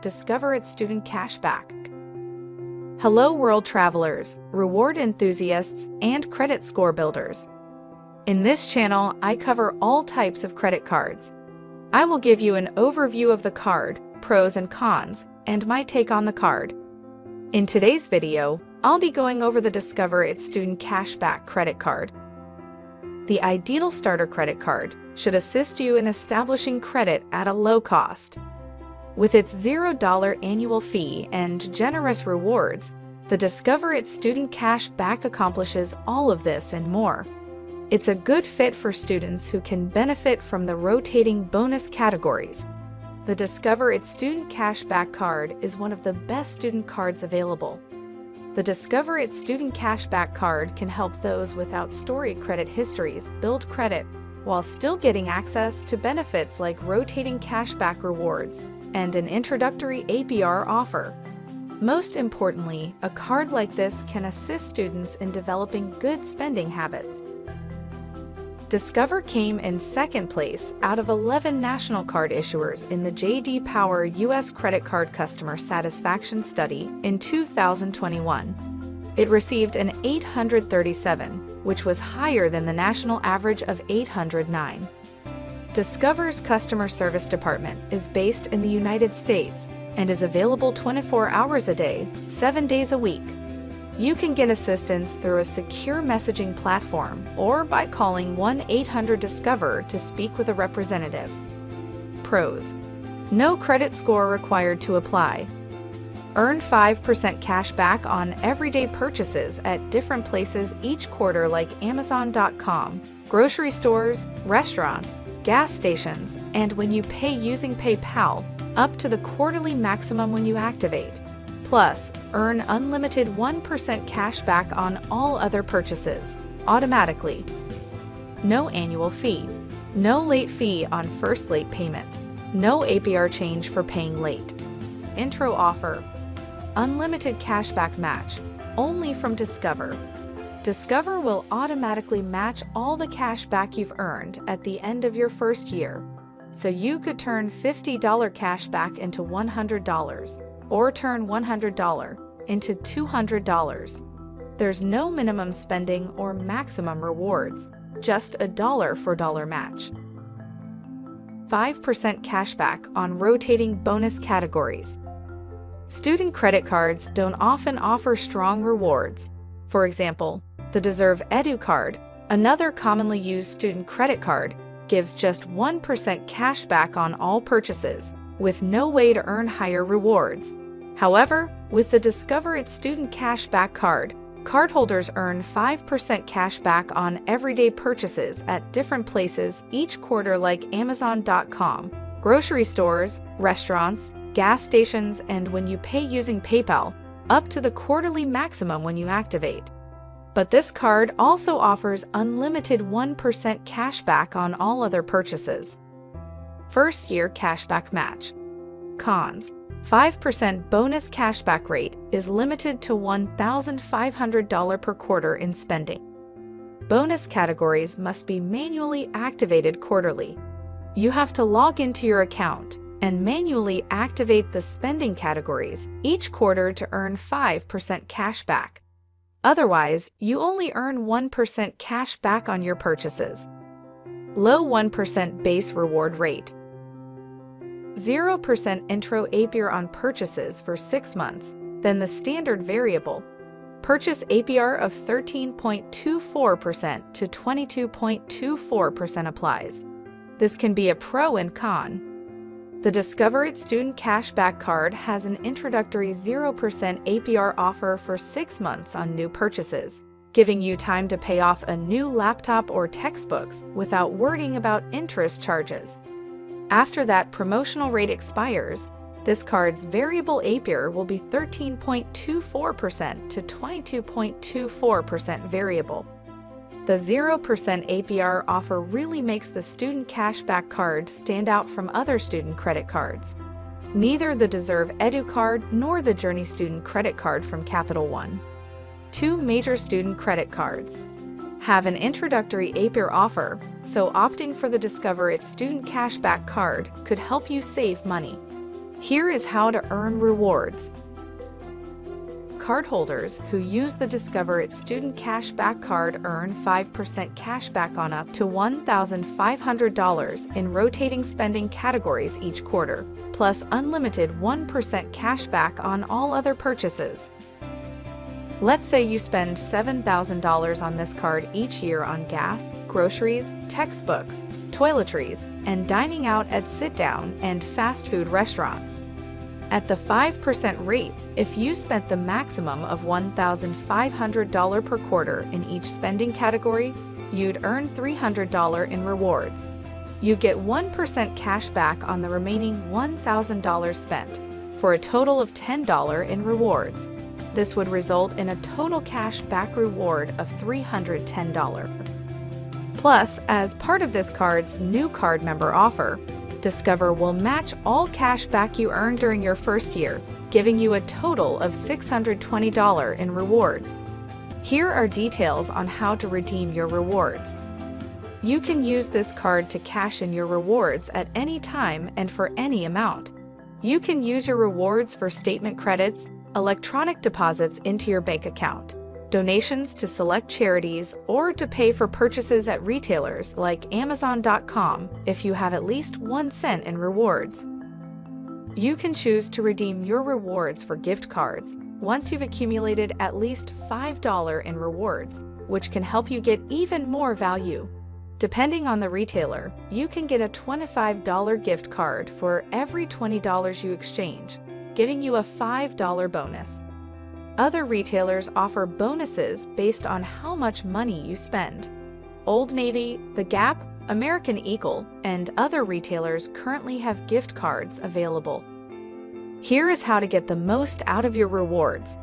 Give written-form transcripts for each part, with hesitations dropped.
Discover its student cashback. Hello world travelers, reward enthusiasts, and credit score builders. In this channel, I cover all types of credit cards. I will give you an overview of the card, pros and cons, and my take on the card. In today's video, I'll be going over the Discover It Student Cashback credit card. The ideal starter credit card should assist you in establishing credit at a low cost. With its $0 annual fee and generous rewards, the Discover It Student Cashback accomplishes all of this and more. It's a good fit for students who can benefit from the rotating bonus categories. The Discover It Student Cashback card is one of the best student cards available. The Discover It Student Cashback card can help those without storied credit histories build credit while still getting access to benefits like rotating cashback rewards and an introductory APR offer. Most importantly, a card like this can assist students in developing good spending habits. Discover came in second place out of 11 national card issuers in the J.D. Power U.S. Credit Card Customer Satisfaction Study in 2021. It received an 837, which was higher than the national average of 809. Discover's customer service department is based in the United States and is available 24 hours a day, 7 days a week. You can get assistance through a secure messaging platform or by calling 1-800-DISCOVER to speak with a representative. Pros: no credit score required to apply. Earn 5% cash back on everyday purchases at different places each quarter like Amazon.com, grocery stores, restaurants, gas stations, and when you pay using PayPal, up to the quarterly maximum when you activate. Plus, earn unlimited 1% cash back on all other purchases, automatically. No annual fee. No late fee on first late payment. No APR change for paying late. Intro offer. Unlimited cashback match, only from Discover. Discover will automatically match all the cash back you've earned at the end of your first year. So you could turn $50 cash back into $100, or turn $100 into $200. There's no minimum spending or maximum rewards, just a dollar-for-dollar match. 5% cashback on rotating bonus categories. Student credit cards don't often offer strong rewards. For example, the Deserve Edu card, another commonly used student credit card, gives just 1% cash back on all purchases, with no way to earn higher rewards. However, with the Discover It Student Cashback card, cardholders earn 5% cash back on everyday purchases at different places each quarter like Amazon.com, grocery stores, restaurants, gas stations, and when you pay using PayPal, up to the quarterly maximum when you activate. But this card also offers unlimited 1% cash back on all other purchases. First year cashback match. Cons: 5% bonus cashback rate is limited to $1,500 per quarter in spending. Bonus categories must be manually activated quarterly. You have to log into your account and manually activate the spending categories each quarter to earn 5% cash back. Otherwise, you only earn 1% cash back on your purchases. Low 1% base reward rate. 0% intro APR on purchases for 6 months, then the standard variable. Purchase APR of 13.24% to 22.24% applies. This can be a pro and con. The Discover It Student Cashback card has an introductory 0% APR offer for 6 months on new purchases, giving you time to pay off a new laptop or textbooks without worrying about interest charges. After that promotional rate expires, this card's variable APR will be 13.24% to 22.24% variable. The 0% APR offer really makes the student cashback card stand out from other student credit cards. Neither the Deserve Edu card nor the Journey Student Credit Card from Capital One, two major student credit cards, have an introductory APR offer, so opting for the Discover It Student Cashback card could help you save money. Here is how to earn rewards. Cardholders who use the Discover It Student Cashback Card earn 5% cashback on up to $1,500 in rotating spending categories each quarter, plus unlimited 1% cashback on all other purchases. Let's say you spend $7,000 on this card each year on gas, groceries, textbooks, toiletries, and dining out at sit-down and fast food restaurants. At the 5% rate, if you spent the maximum of $1,500 per quarter in each spending category, you'd earn $300 in rewards. You get 1% cash back on the remaining $1,000 spent, for a total of $10 in rewards. This would result in a total cash back reward of $310. Plus, as part of this card's new card member offer, Discover will match all cash back you earn during your first year, giving you a total of $620 in rewards. Here are details on how to redeem your rewards. You can use this card to cash in your rewards at any time and for any amount. You can use your rewards for statement credits, electronic deposits into your bank account, donations to select charities, or to pay for purchases at retailers like Amazon.com if you have at least 1 cent in rewards. You can choose to redeem your rewards for gift cards once you've accumulated at least $5 in rewards, which can help you get even more value. Depending on the retailer, you can get a $25 gift card for every $20 you exchange, giving you a $5 bonus. Other retailers offer bonuses based on how much money you spend. Old Navy, The Gap, American Eagle, and other retailers currently have gift cards available. Here is how to get the most out of your rewards.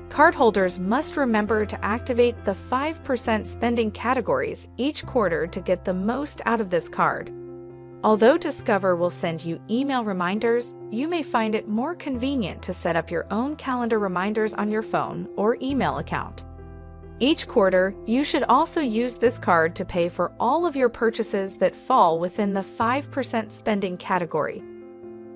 Cardholders must remember to activate the 5% spending categories each quarter to get the most out of this card. Although Discover will send you email reminders, you may find it more convenient to set up your own calendar reminders on your phone or email account. Each quarter, you should also use this card to pay for all of your purchases that fall within the 5% spending category.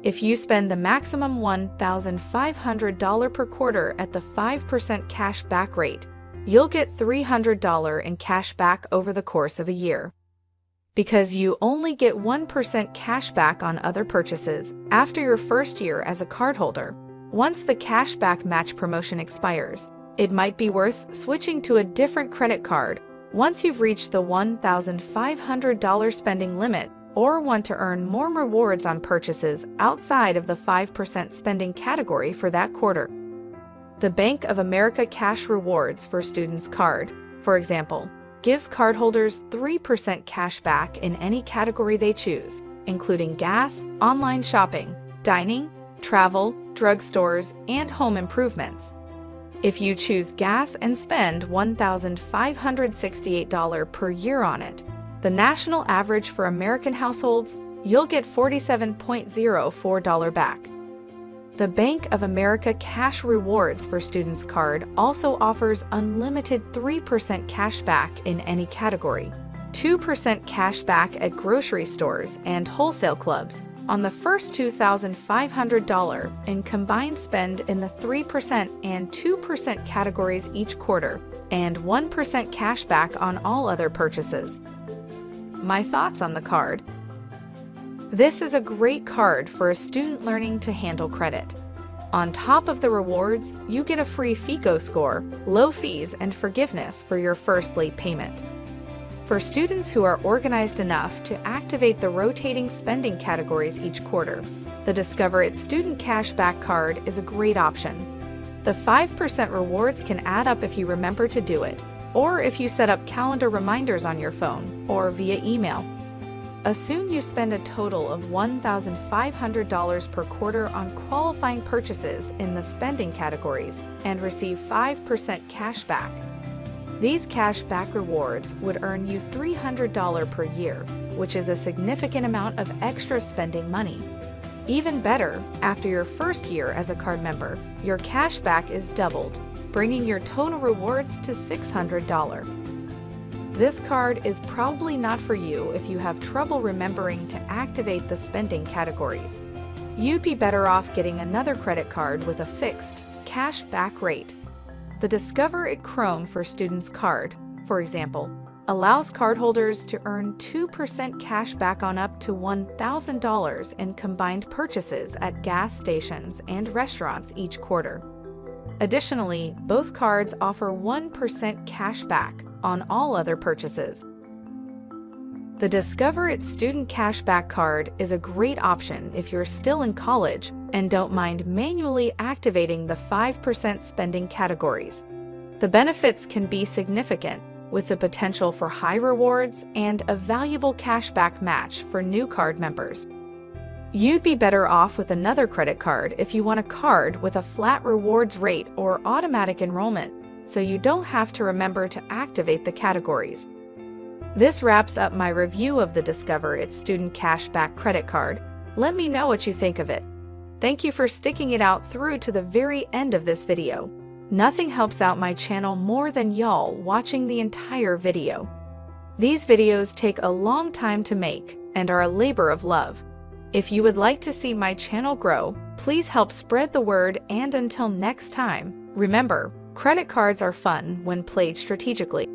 If you spend the maximum $1,500 per quarter at the 5% cash back rate, you'll get $300 in cash back over the course of a year. Because you only get 1% cash back on other purchases after your first year as a cardholder, once the cashback match promotion expires, it might be worth switching to a different credit card once you've reached the $1,500 spending limit or want to earn more rewards on purchases outside of the 5% spending category for that quarter. The Bank of America Cash Rewards for Students card, for example, gives cardholders 3% cash back in any category they choose, including gas, online shopping, dining, travel, drugstores, and home improvements. If you choose gas and spend $1,568 per year on it, the national average for American households, you'll get $47.04 back. The Bank of America Cash Rewards for Students card also offers unlimited 3% cash back in any category, 2% cash back at grocery stores and wholesale clubs on the first $2,500 in combined spend in the 3% and 2% categories each quarter, and 1% cash back on all other purchases. My thoughts on the card. This is a great card for a student learning to handle credit. On top of the rewards, you get a free FICO score, low fees, and forgiveness for your first late payment. For students who are organized enough to activate the rotating spending categories each quarter, the Discover It Student Cashback Card is a great option. The 5% rewards can add up if you remember to do it, or if you set up calendar reminders on your phone or via email. Assume you spend a total of $1,500 per quarter on qualifying purchases in the spending categories and receive 5% cash back. These cash back rewards would earn you $300 per year, which is a significant amount of extra spending money. Even better, after your first year as a card member, your cash back is doubled, bringing your total rewards to $600. This card is probably not for you if you have trouble remembering to activate the spending categories. you'd be better off getting another credit card with a fixed cash back rate. The Discover It Chrome for Students card, for example, allows cardholders to earn 2% cash back on up to $1,000 in combined purchases at gas stations and restaurants each quarter. Additionally, both cards offer 1% cash back on all other purchases. The Discover It Student Cashback Card is a great option if you're still in college and don't mind manually activating the 5% spending categories. The benefits can be significant, with the potential for high rewards and a valuable cashback match for new card members. You'd be better off with another credit card if you want a card with a flat rewards rate or automatic enrollment, so you don't have to remember to activate the categories. This wraps up my review of the Discover It Student Cashback Credit Card. Let me know what you think of it. Thank you for sticking it out through to the very end of this video. Nothing helps out my channel more than y'all watching the entire video. These videos take a long time to make and are a labor of love. If you would like to see my channel grow, please help spread the word, and until next time, remember, credit cards are fun when played strategically.